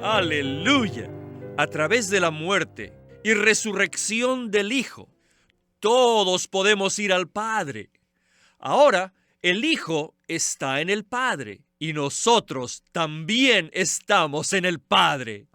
Aleluya. A través de la muerte y resurrección del Hijo, todos podemos ir al Padre. Ahora, el Hijo está en el Padre y nosotros también estamos en el Padre.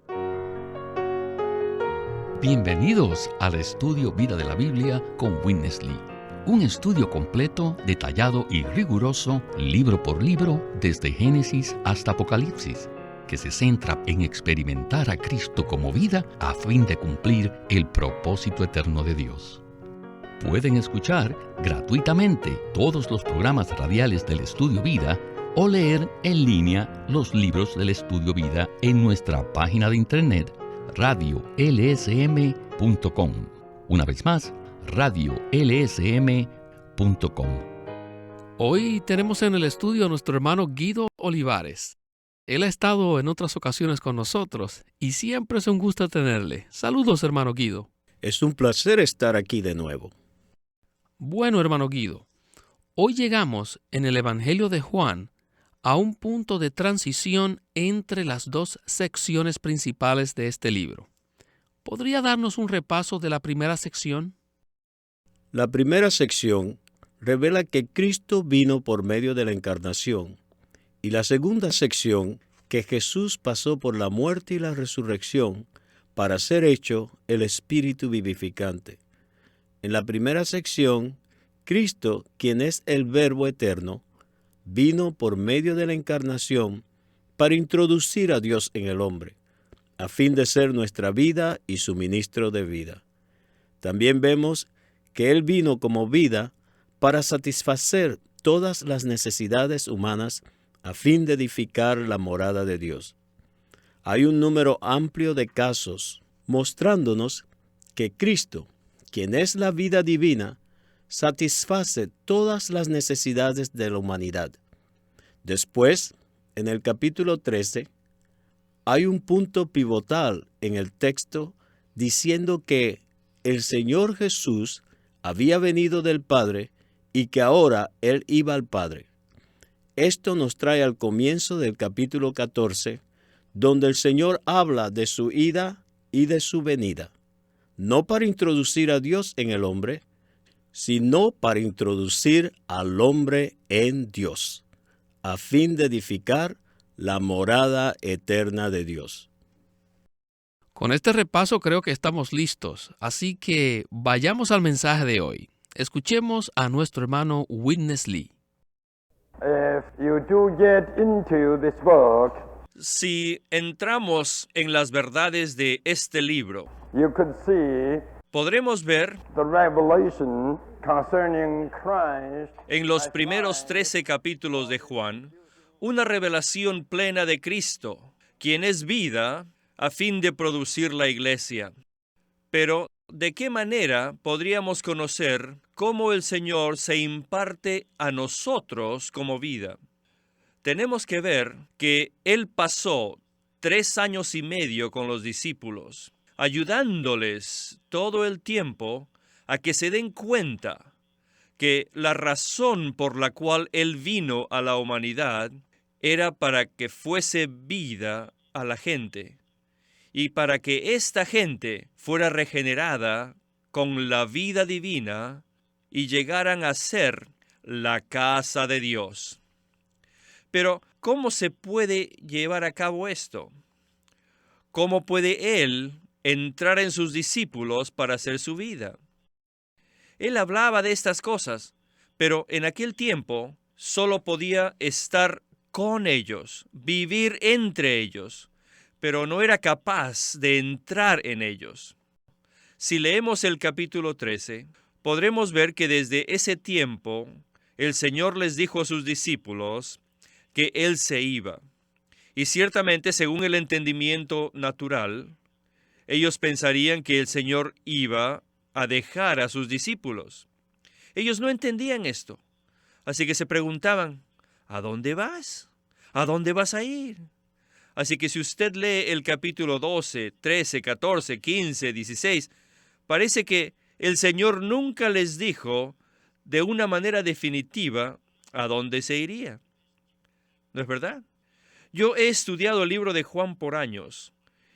Bienvenidos al estudio Vida de la Biblia con Witness Lee. Un estudio completo, detallado y riguroso, libro por libro, desde Génesis hasta Apocalipsis, que se centra en experimentar a Cristo como vida a fin de cumplir el propósito eterno de Dios. Pueden escuchar gratuitamente todos los programas radiales del Estudio Vida o leer en línea los libros del Estudio Vida en nuestra página de internet radiolsm.com. Una vez más, radiolsm.com. Hoy tenemos en el estudio a nuestro hermano Guido Olivares. Él ha estado en otras ocasiones con nosotros y siempre es un gusto tenerle. Saludos, hermano Guido. Es un placer estar aquí de nuevo. Bueno, hermano Guido, hoy llegamos en el Evangelio de Juan a un punto de transición entre las dos secciones principales de este libro. ¿Podría darnos un repaso de la primera sección? La primera sección revela que Cristo vino por medio de la encarnación, y la segunda sección que Jesús pasó por la muerte y la resurrección para ser hecho el Espíritu vivificante. En la primera sección, Cristo, quien es el Verbo eterno, vino por medio de la encarnación para introducir a Dios en el hombre, a fin de ser nuestra vida y suministro de vida. También vemos que Él vino como vida para satisfacer todas las necesidades humanas a fin de edificar la morada de Dios. Hay un número amplio de casos mostrándonos que Cristo, quien es la vida divina, satisface todas las necesidades de la humanidad. Después, en el capítulo 13, hay un punto pivotal en el texto diciendo que el Señor Jesús había venido del Padre y que ahora Él iba al Padre. Esto nos trae al comienzo del capítulo 14, donde el Señor habla de su ida y de su venida, no para introducir a Dios en el hombre, sino para introducir al hombre en Dios, a fin de edificar la morada eterna de Dios. Con este repaso creo que estamos listos, así que vayamos al mensaje de hoy. Escuchemos a nuestro hermano Witness Lee. If you do get into this book, Si entramos en las verdades de este libro, you could see podremos ver the revelation concerning Christ en los primeros 13 capítulos de Juan una revelación plena de Cristo, quien es vida, a fin de producir la iglesia. Pero, ¿de qué manera podríamos conocer cómo el Señor se imparte a nosotros como vida? Tenemos que ver que Él pasó 3 años y medio con los discípulos, ayudándoles todo el tiempo a que se den cuenta que la razón por la cual Él vino a la humanidad era para que fuese vida a la gente y para que esta gente fuera regenerada con la vida divina y llegaran a ser la casa de Dios. Pero, ¿cómo se puede llevar a cabo esto? ¿Cómo puede Él entrar en sus discípulos para hacer su vida? Él hablaba de estas cosas, pero en aquel tiempo solo podía estar con ellos, vivir entre ellos, pero no era capaz de entrar en ellos. Si leemos el capítulo 13, podremos ver que desde ese tiempo el Señor les dijo a sus discípulos que Él se iba. Y ciertamente, según el entendimiento natural, ellos pensarían que el Señor iba a dejar a sus discípulos. Ellos no entendían esto. Así que se preguntaban, ¿a dónde vas? ¿A dónde vas a ir? Así que si usted lee el capítulo 12, 13, 14, 15, 16, parece que el Señor nunca les dijo de una manera definitiva a dónde se iría. ¿No es verdad? Yo he estudiado el libro de Juan por años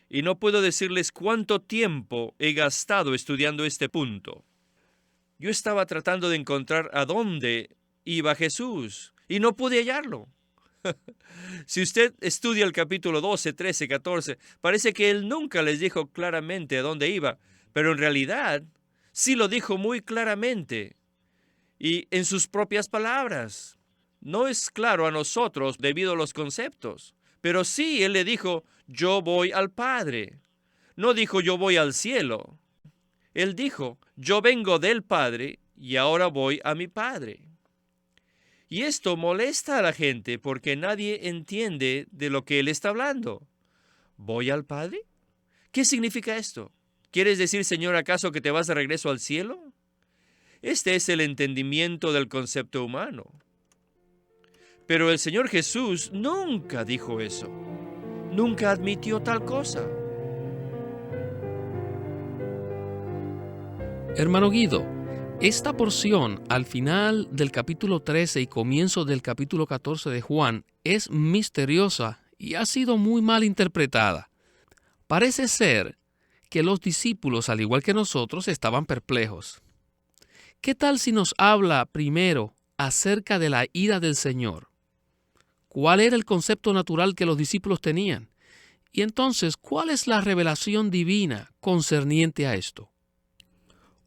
y no puedo decirles cuánto tiempo he gastado estudiando este punto. Yo estaba tratando de encontrar a dónde iba Jesús y no pude hallarlo. Si usted estudia el capítulo 12, 13, 14, parece que él nunca les dijo claramente a dónde iba, pero en realidad sí lo dijo muy claramente y en sus propias palabras. No es claro a nosotros debido a los conceptos, pero sí él le dijo, yo voy al Padre. No dijo, yo voy al cielo. Él dijo, yo vengo del Padre y ahora voy a mi Padre. Y esto molesta a la gente porque nadie entiende de lo que él está hablando. ¿Voy al Padre? ¿Qué significa esto? ¿Quieres decir, Señor, acaso que te vas de regreso al cielo? Este es el entendimiento del concepto humano. Pero el Señor Jesús nunca dijo eso. Nunca admitió tal cosa. Hermano Guido, esta porción al final del capítulo 13 y comienzo del capítulo 14 de Juan es misteriosa y ha sido muy mal interpretada. Parece ser que los discípulos, al igual que nosotros, estaban perplejos. ¿Qué tal si nos habla primero acerca de la ira del Señor? ¿Cuál era el concepto natural que los discípulos tenían? Y entonces, ¿cuál es la revelación divina concerniente a esto?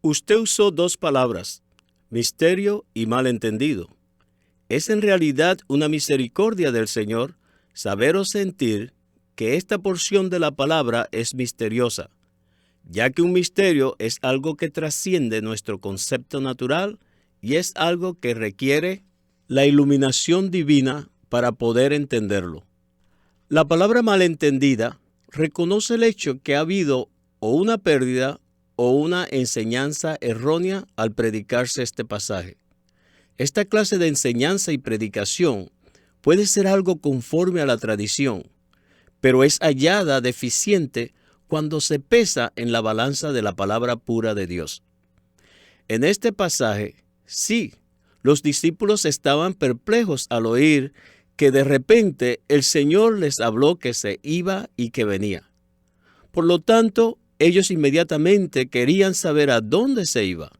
Usted usó dos palabras, misterio y malentendido. Es en realidad una misericordia del Señor saber o sentir que esta porción de la palabra es misteriosa, ya que un misterio es algo que trasciende nuestro concepto natural y es algo que requiere la iluminación divina para poder entenderlo. La palabra malentendida reconoce el hecho que ha habido o una pérdida o una enseñanza errónea al predicarse este pasaje. Esta clase de enseñanza y predicación puede ser algo conforme a la tradición, pero es hallada deficiente cuando se pesa en la balanza de la palabra pura de Dios. En este pasaje, sí, los discípulos estaban perplejos al oír que de repente el Señor les habló que se iba y que venía. Por lo tanto, ellos inmediatamente querían saber a dónde se iba.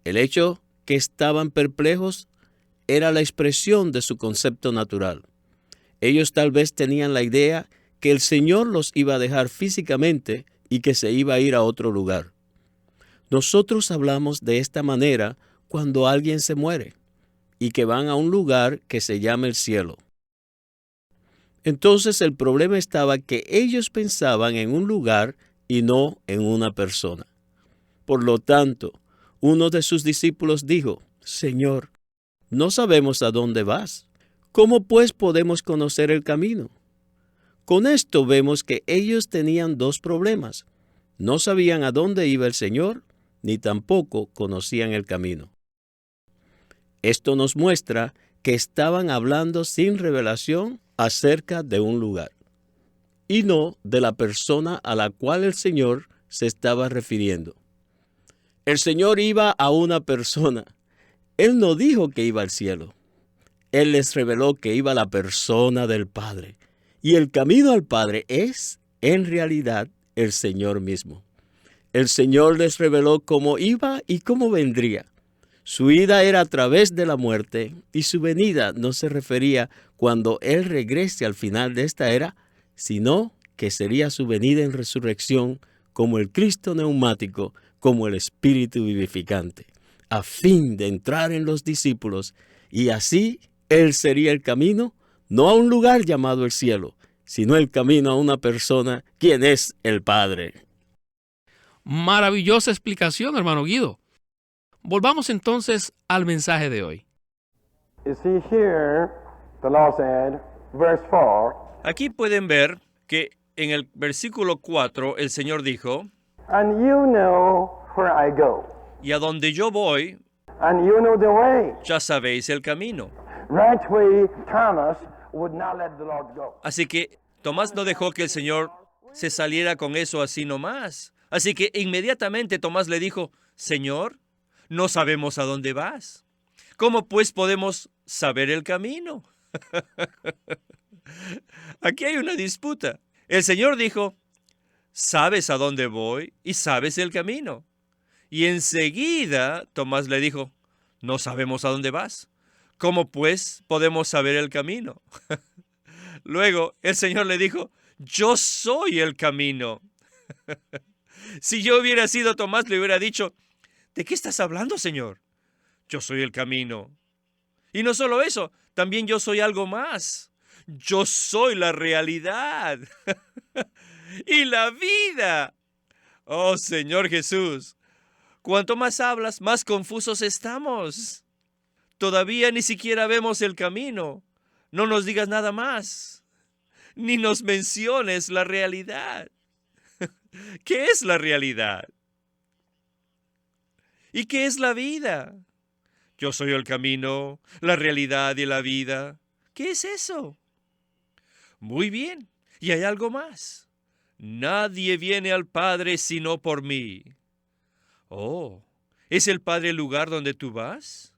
El hecho que estaban perplejos era la expresión de su concepto natural. Ellos tal vez tenían la idea que el Señor los iba a dejar físicamente y que se iba a ir a otro lugar. Nosotros hablamos de esta manera cuando alguien se muere y que van a un lugar que se llama el cielo. Entonces el problema estaba que ellos pensaban en un lugar y no en una persona. Por lo tanto, uno de sus discípulos dijo, Señor, no sabemos a dónde vas. ¿Cómo pues podemos conocer el camino? Con esto vemos que ellos tenían dos problemas. No sabían a dónde iba el Señor, ni tampoco conocían el camino. Esto nos muestra que estaban hablando sin revelación acerca de un lugar, y no de la persona a la cual el Señor se estaba refiriendo. El Señor iba a una persona. Él no dijo que iba al cielo. Él les reveló que iba a la persona del Padre. Y el camino al Padre es, en realidad, el Señor mismo. El Señor les reveló cómo iba y cómo vendría. Su ida era a través de la muerte y su venida no se refería cuando Él regrese al final de esta era, sino que sería su venida en resurrección como el Cristo neumático, como el Espíritu vivificante, a fin de entrar en los discípulos, y así Él sería el camino, no a un lugar llamado el cielo, sino el camino a una persona, quien es el Padre. Maravillosa explicación, hermano Guido. Volvamos entonces al mensaje de hoy. You see here, the Lord said, verse 4, Aquí pueden ver que en el versículo 4 el Señor dijo, and you know where I go, y a donde yo voy, and you know the way. ya sabéis el camino. Right way, Thomas would not let the Lord go. Así que Tomás no dejó que el Señor se saliera con eso así nomás. Así que inmediatamente Tomás le dijo, Señor, no sabemos a dónde vas. ¿Cómo pues podemos saber el camino? Aquí hay una disputa. El Señor dijo, ¿sabes a dónde voy y sabes el camino? Y enseguida Tomás le dijo, no sabemos a dónde vas. ¿Cómo pues podemos saber el camino? Luego el Señor le dijo, yo soy el camino. Si yo hubiera sido Tomás, le hubiera dicho, ¿de qué estás hablando, Señor? Yo soy el camino. Y no solo eso, también yo soy algo más. Yo soy la realidad y la vida. Oh, Señor Jesús, cuanto más hablas, más confusos estamos. Todavía ni siquiera vemos el camino. No nos digas nada más, ni nos menciones la realidad. ¿Qué es la realidad? ¿Y qué es la vida? Yo soy el camino, la realidad y la vida. ¿Qué es eso? Muy bien, y hay algo más. Nadie viene al Padre sino por mí. Oh, ¿es el Padre el lugar donde tú vas?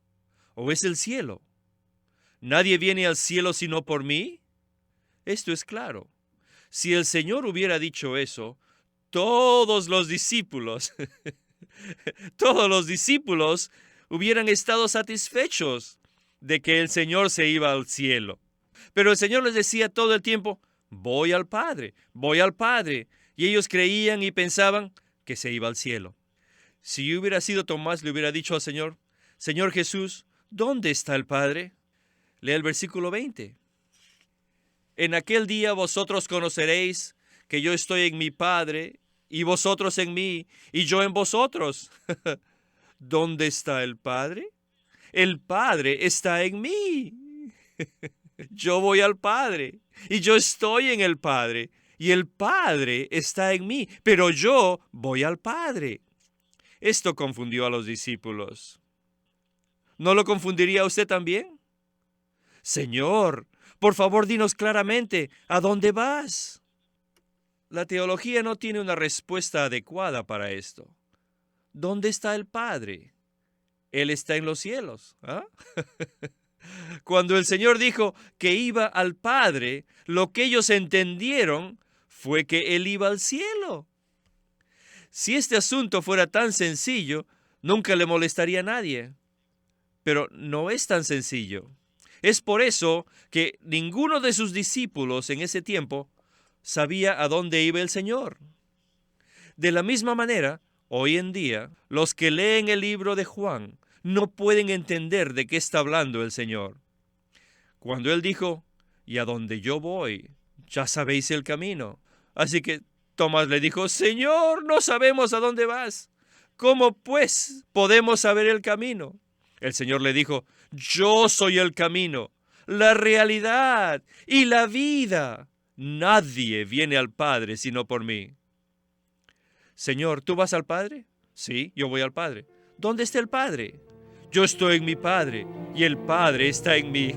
¿O es el cielo? ¿Nadie viene al cielo sino por mí? Esto es claro. Si el Señor hubiera dicho eso, todos los discípulos hubieran estado satisfechos de que el Señor se iba al cielo. Pero el Señor les decía todo el tiempo, voy al Padre. Y ellos creían y pensaban que se iba al cielo. Si yo hubiera sido Tomás, le hubiera dicho al Señor, Señor Jesús, ¿dónde está el Padre? Lea el versículo 20. En aquel día vosotros conoceréis que yo estoy en mi Padre, y vosotros en mí, y yo en vosotros. ¿Dónde está el Padre? El Padre está en mí. Yo voy al Padre, y yo estoy en el Padre, y el Padre está en mí, pero yo voy al Padre. Esto confundió a los discípulos. ¿No lo confundiría usted también? Señor, por favor, dinos claramente, ¿a dónde vas? La teología no tiene una respuesta adecuada para esto. ¿Dónde está el Padre? Él está en los cielos. ¿Ah? Cuando el Señor dijo que iba al Padre, lo que ellos entendieron fue que Él iba al cielo. Si este asunto fuera tan sencillo, nunca le molestaría a nadie. Pero no es tan sencillo. Es por eso que ninguno de sus discípulos en ese tiempo sabía a dónde iba el Señor. De la misma manera, hoy en día, los que leen el libro de Juan no pueden entender de qué está hablando el Señor. Cuando Él dijo, y a donde yo voy, ya sabéis el camino. Así que Tomás le dijo, Señor, no sabemos a dónde vas. ¿Cómo pues podemos saber el camino? El Señor le dijo, yo soy el camino, la realidad y la vida. Nadie viene al Padre sino por mí. Señor, ¿tú vas al Padre? Sí, yo voy al Padre. ¿Dónde está el Padre? Yo estoy en mi Padre y el Padre está en mí.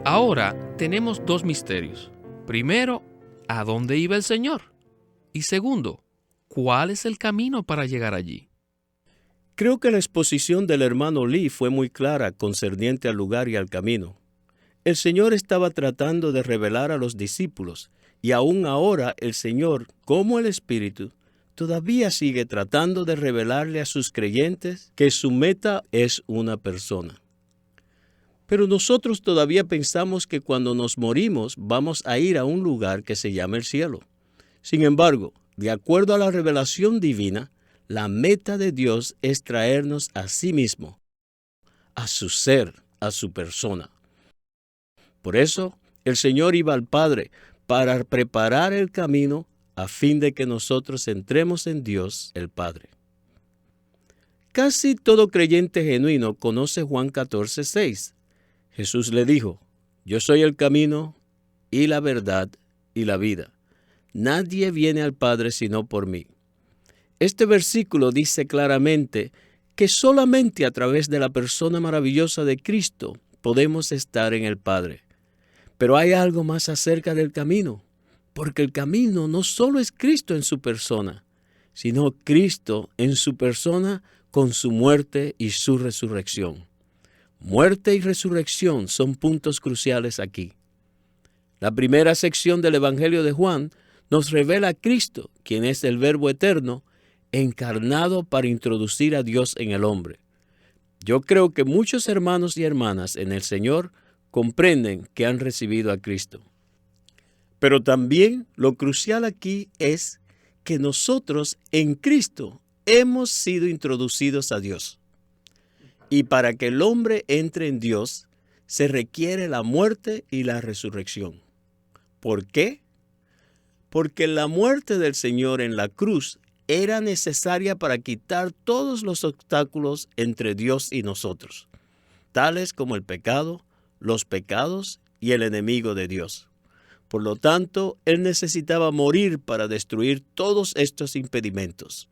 Ahora tenemos dos misterios. Primero, ¿a dónde iba el Señor? Y segundo, ¿cuál es el camino para llegar allí? Creo que la exposición del hermano Lee fue muy clara concerniente al lugar y al camino. El Señor estaba tratando de revelar a los discípulos, y aún ahora el Señor, como el Espíritu, todavía sigue tratando de revelarle a sus creyentes que su meta es una persona. Pero nosotros todavía pensamos que cuando nos morimos vamos a ir a un lugar que se llama el cielo. Sin embargo, de acuerdo a la revelación divina, la meta de Dios es traernos a sí mismo, a su ser, a su persona. Por eso, el Señor iba al Padre para preparar el camino a fin de que nosotros entremos en Dios, el Padre. Casi todo creyente genuino conoce Juan 14:6. Jesús le dijo, yo soy el camino y la verdad y la vida. Nadie viene al Padre sino por mí. Este versículo dice claramente que solamente a través de la persona maravillosa de Cristo podemos estar en el Padre. Pero hay algo más acerca del camino, porque el camino no solo es Cristo en su persona, sino Cristo en su persona con su muerte y su resurrección. Muerte y resurrección son puntos cruciales aquí. La primera sección del Evangelio de Juan nos revela a Cristo, quien es el Verbo eterno, encarnado para introducir a Dios en el hombre. Yo creo que muchos hermanos y hermanas en el Señor comprenden que han recibido a Cristo. Pero también lo crucial aquí es que nosotros en Cristo hemos sido introducidos a Dios. Y para que el hombre entre en Dios, se requiere la muerte y la resurrección. ¿Por qué? Porque la muerte del Señor en la cruz era necesaria para quitar todos los obstáculos entre Dios y nosotros, tales como el pecado, los pecados y el enemigo de Dios. Por lo tanto, Él necesitaba morir para destruir todos estos impedimentos.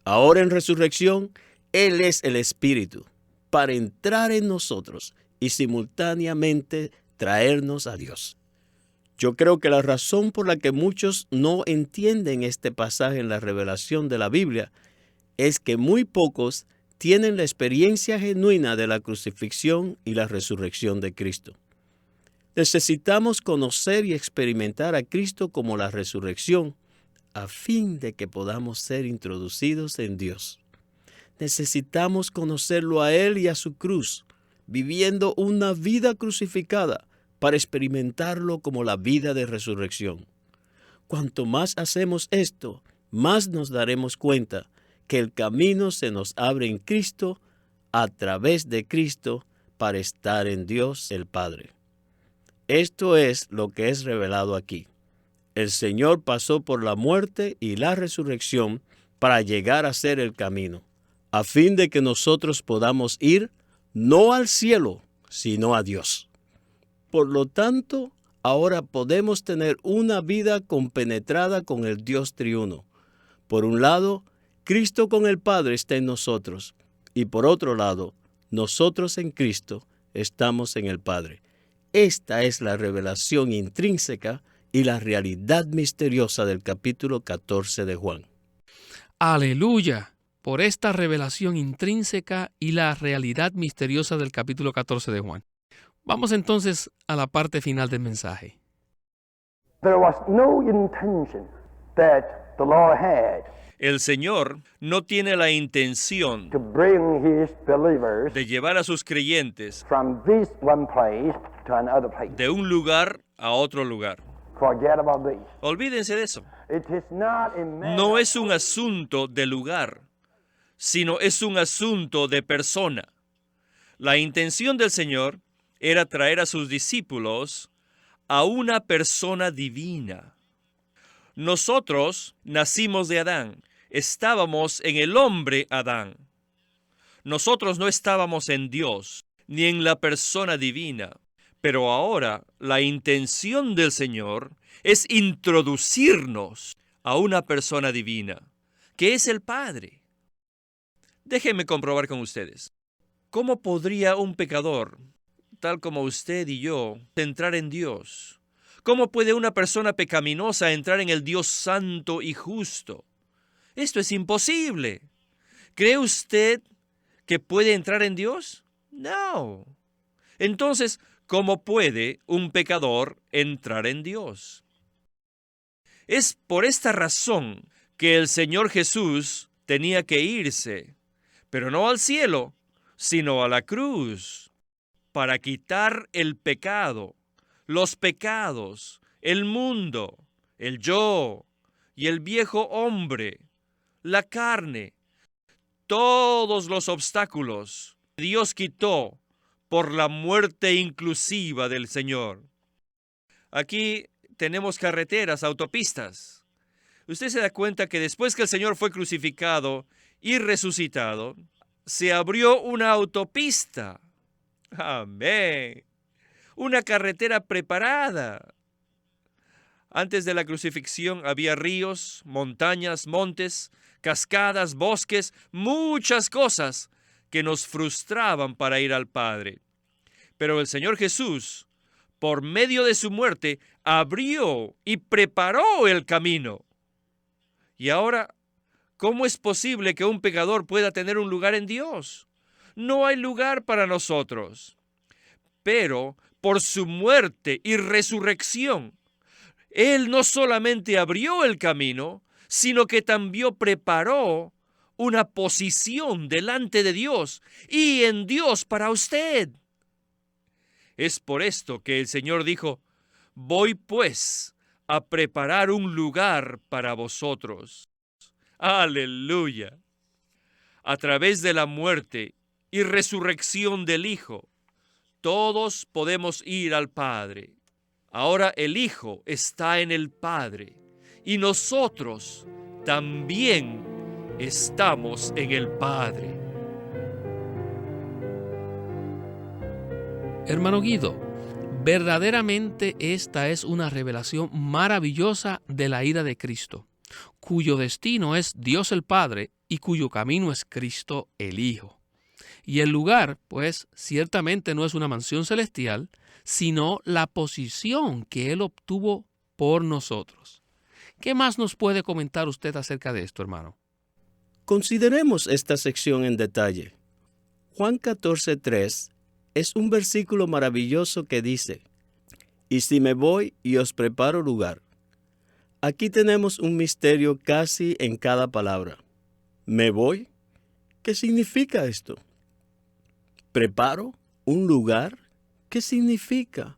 Ahora en resurrección, Él es el Espíritu, para entrar en nosotros y simultáneamente traernos a Dios. Yo creo que la razón por la que muchos no entienden este pasaje en la revelación de la Biblia es que muy pocos tienen la experiencia genuina de la crucifixión y la resurrección de Cristo. Necesitamos conocer y experimentar a Cristo como la resurrección a fin de que podamos ser introducidos en Dios. Necesitamos conocerlo a Él y a su cruz, viviendo una vida crucificada para experimentarlo como la vida de resurrección. Cuanto más hacemos esto, más nos daremos cuenta que el camino se nos abre en Cristo, a través de Cristo, para estar en Dios el Padre. Esto es lo que es revelado aquí. El Señor pasó por la muerte y la resurrección para llegar a ser el camino, a fin de que nosotros podamos ir no al cielo, sino a Dios. Por lo tanto, ahora podemos tener una vida compenetrada con el Dios triuno. Por un lado, Cristo con el Padre está en nosotros, y por otro lado, nosotros en Cristo estamos en el Padre. Esta es la revelación intrínseca y la realidad misteriosa del capítulo 14 de Juan. ¡Aleluya! Por esta revelación intrínseca y la realidad misteriosa del capítulo 14 de Juan. Vamos entonces a la parte final del mensaje. There was no intention that the Lord had El Señor no tiene la intención to bring his believers de llevar a sus creyentes from this one place to another place. de un lugar a otro lugar. Forget about this. Olvídense de eso. It is not a matter No es un asunto de lugar, sino es un asunto de persona. La intención del Señor era traer a sus discípulos a una persona divina. Nosotros nacimos de Adán, estábamos en el hombre Adán. Nosotros no estábamos en Dios, ni en la persona divina. Pero ahora la intención del Señor es introducirnos a una persona divina, que es el Padre. Déjenme comprobar con ustedes. ¿Cómo podría un pecador, tal como usted y yo, entrar en Dios? ¿Cómo puede una persona pecaminosa entrar en el Dios santo y justo? Esto es imposible. ¿Cree usted que puede entrar en Dios? No. Entonces, ¿cómo puede un pecador entrar en Dios? Es por esta razón que el Señor Jesús tenía que irse, pero no al cielo, sino a la cruz, para quitar el pecado, los pecados, el mundo, el yo y el viejo hombre, la carne, todos los obstáculos Dios quitó por la muerte inclusiva del Señor. Aquí tenemos carreteras, autopistas. Usted se da cuenta que después que el Señor fue crucificado y resucitado, se abrió una autopista. Amén. Una carretera preparada. Antes de la crucifixión había ríos, montañas, montes, cascadas, bosques, muchas cosas que nos frustraban para ir al Padre. Pero el Señor Jesús, por medio de su muerte, abrió y preparó el camino. Y ahora, ¿cómo es posible que un pecador pueda tener un lugar en Dios? no hay lugar para nosotros. Pero por su muerte y resurrección, Él no solamente abrió el camino, sino que también preparó una posición delante de Dios y en Dios para usted. Es por esto que el Señor dijo: voy pues a preparar un lugar para vosotros. ¡Aleluya! A través de la muerte y resurrección del Hijo, todos podemos ir al Padre. Ahora el Hijo está en el Padre y nosotros también estamos en el Padre. Hermano Guido, verdaderamente esta es una revelación maravillosa de la ira de Cristo, cuyo destino es Dios el Padre y cuyo camino es Cristo el Hijo. Y el lugar, pues, ciertamente no es una mansión celestial, sino la posición que Él obtuvo por nosotros. ¿Qué más nos puede comentar usted acerca de esto, hermano? Consideremos esta sección en detalle. Juan 14:3 es un versículo maravilloso que dice: y si me voy y os preparo lugar. Aquí tenemos un misterio casi en cada palabra. ¿Me voy? ¿Qué significa esto? ¿Preparo un lugar? ¿Qué significa?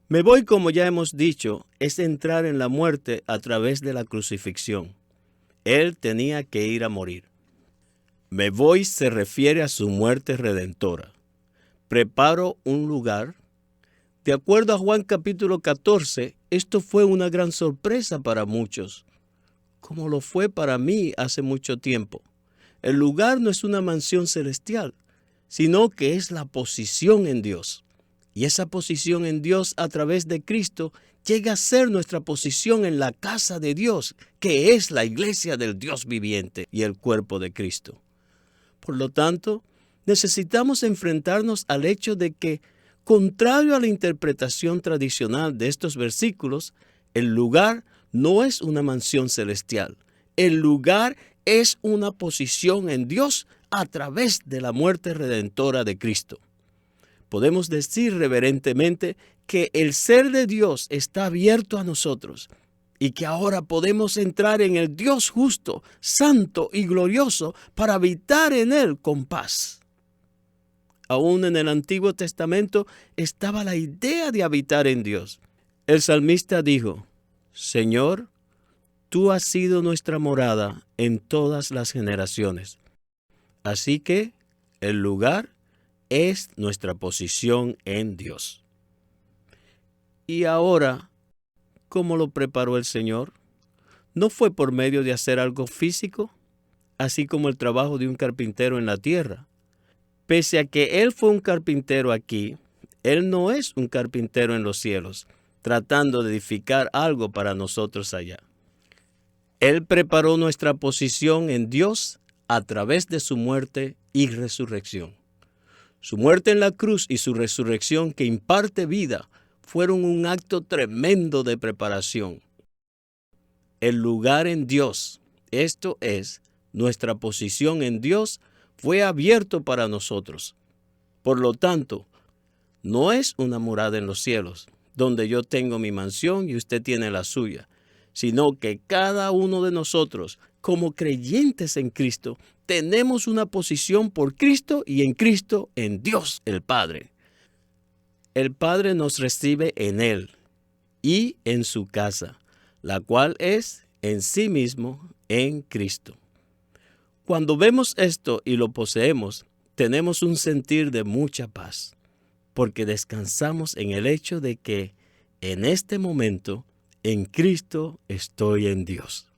Me voy, como ya hemos dicho, es entrar en la muerte a través de la crucifixión. Él tenía que ir a morir. Me voy se refiere a su muerte redentora. Preparo un lugar. De acuerdo a Juan capítulo 14, esto fue una gran sorpresa para muchos, como lo fue para mí hace mucho tiempo. El lugar no es una mansión celestial, sino que es la posición en Dios. Y esa posición en Dios a través de Cristo llega a ser nuestra posición en la casa de Dios, que es la iglesia del Dios viviente y el cuerpo de Cristo. Por lo tanto, necesitamos enfrentarnos al hecho de que, contrario a la interpretación tradicional de estos versículos, el lugar no es una mansión celestial. El lugar es una posición en Dios a través de la muerte redentora de Cristo. Podemos decir reverentemente que el ser de Dios está abierto a nosotros y que ahora podemos entrar en el Dios justo, santo y glorioso para habitar en Él con paz. Aún en el Antiguo Testamento estaba la idea de habitar en Dios. El salmista dijo: Señor, tú has sido nuestra morada en todas las generaciones. Así que el lugar es nuestra posición en Dios. Y ahora, ¿cómo lo preparó el Señor? ¿No fue por medio de hacer algo físico, así como el trabajo de un carpintero en la tierra? Pese a que Él fue un carpintero aquí, Él no es un carpintero en los cielos, tratando de edificar algo para nosotros allá. Él preparó nuestra posición en Dios a través de su muerte y resurrección. Su muerte en la cruz y su resurrección, que imparte vida, fueron un acto tremendo de preparación. El lugar en Dios, esto es, nuestra posición en Dios, fue abierto para nosotros. Por lo tanto, no es una morada en los cielos, donde yo tengo mi mansión y usted tiene la suya, sino que cada uno de nosotros, como creyentes en Cristo, tenemos una posición por Cristo y en Cristo en Dios el Padre. El Padre nos recibe en Él y en su casa, la cual es en sí mismo en Cristo. Cuando vemos esto y lo poseemos, tenemos un sentir de mucha paz, porque descansamos en el hecho de que en este momento, en Cristo estoy en Dios.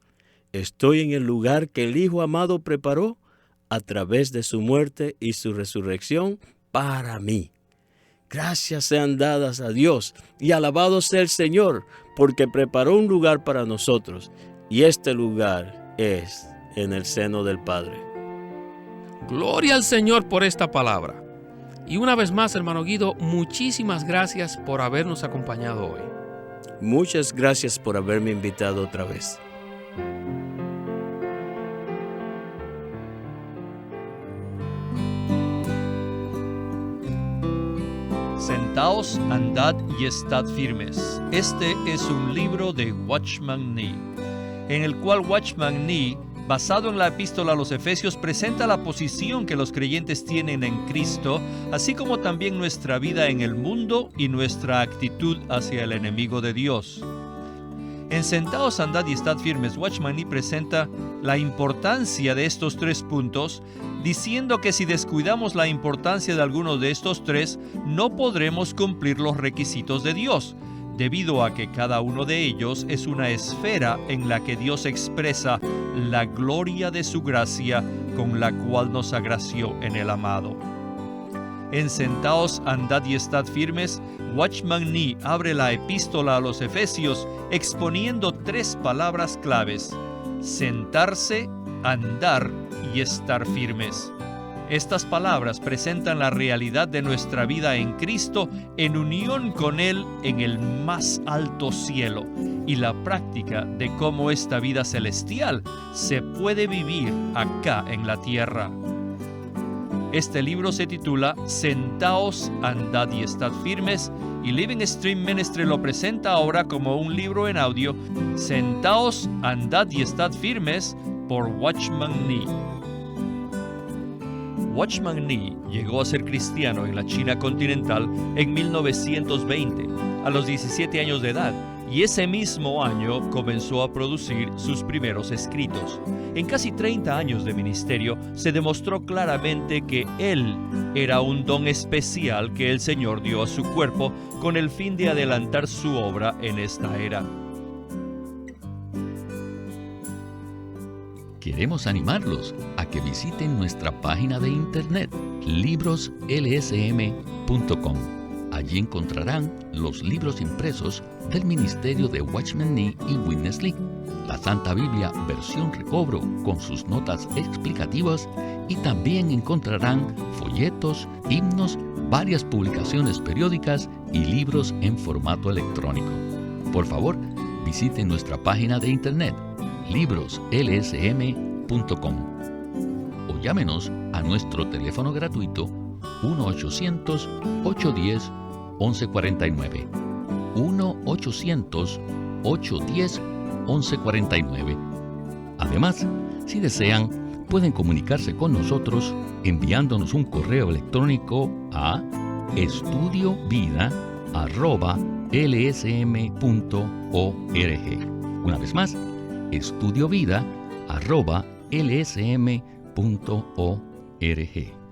Estoy en el lugar que el Hijo amado preparó a través de su muerte y su resurrección para mí. Gracias sean dadas a Dios y alabado sea el Señor, porque preparó un lugar para nosotros, y este lugar es en el seno del Padre. Gloria al Señor por esta palabra. Y una vez más, hermano Guido, muchísimas gracias por habernos acompañado hoy. Muchas gracias por haberme invitado otra vez. Sentaos, andad y estad firmes. Este es un libro de Watchman Nee, en el cual Watchman Nee, basado en la epístola a los Efesios, presenta la posición que los creyentes tienen en Cristo, así como también nuestra vida en el mundo y nuestra actitud hacia el enemigo de Dios. En Sentaos, andad y estad firmes, Watchman Nee presenta la importancia de estos 3 puntos, diciendo que si descuidamos la importancia de alguno de estos 3, no podremos cumplir los requisitos de Dios, debido a que cada uno de ellos es una esfera en la que Dios expresa la gloria de su gracia con la cual nos agració en el amado. En Sentaos, andad y estad firmes, Watchman Nee abre la epístola a los Efesios exponiendo 3 palabras claves: sentarse, andar y estar firmes. Estas palabras presentan la realidad de nuestra vida en Cristo en unión con Él en el más alto cielo y la práctica de cómo esta vida celestial se puede vivir acá en la tierra. Este libro se titula Sentaos, andad y estad firmes, y Living Stream Ministry lo presenta ahora como un libro en audio, Sentaos, andad y estad firmes, por Watchman Nee. Watchman Nee llegó a ser cristiano en la China continental en 1920, a los 17 años de edad, y ese mismo año comenzó a producir sus primeros escritos. En casi 30 años de ministerio se demostró claramente que él era un don especial que el Señor dio a su cuerpo con el fin de adelantar su obra en esta era. Queremos animarlos a que visiten nuestra página de internet, libroslsm.com. Allí encontrarán los libros impresos del ministerio de Watchman Nee y Witness Lee, la Santa Biblia versión recobro con sus notas explicativas, y también encontrarán folletos, himnos, varias publicaciones periódicas y libros en formato electrónico. Por favor, visiten nuestra página de internet, libroslsm.com, o llámenos a nuestro teléfono gratuito 1-800-810-1149, 1-800-810-1149. Además, si desean, pueden comunicarse con nosotros enviándonos un correo electrónico a estudiovida@lsm.org. Una vez más, estudiovida@lsm.org.